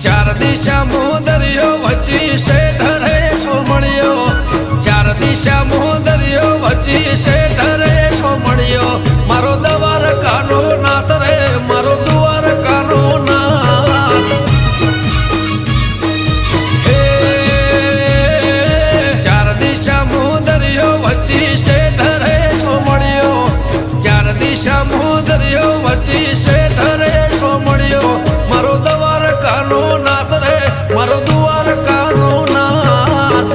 ચાર દિશા મોદરિયો વચ્ચી શેઠ રે સોમણિયો ચાર દિશા મોદરિયો વચ્ચી શેઠ રે સોમણિયો મારો દવાર કાનો નાથ રે મારો દુવાર કાનો નાથ હે ચાર દિશા મોદરિયો વચ્ચી શેઠ રે સોમણિયો ચાર દિશા મોદરિયો વચ્ચી શેઠ રે સોમણિયો મારો દવાર કાનો નાથ રે મારો દુવાર કાનો નાથ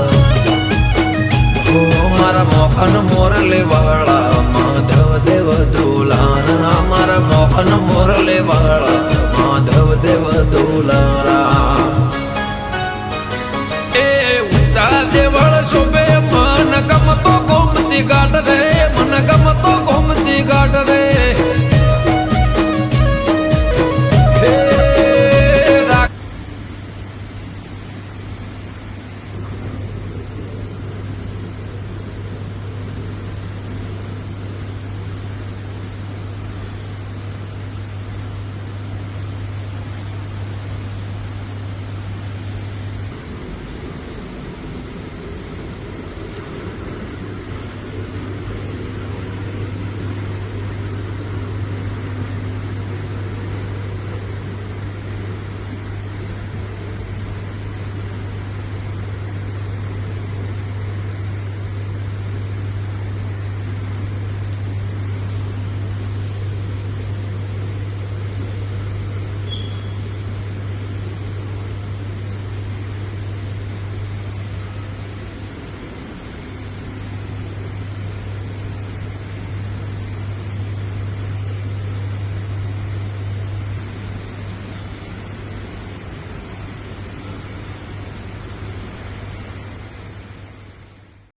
ઓ મારા મોહન મોરલે વાળા માધવ દેવ દુલારા મારા મોહન મોરલે વાળા માધવ દેવ દુલારા એ ઊંચા દેવળ શોભે મન ગમતો ગોમતી ઘાટ રે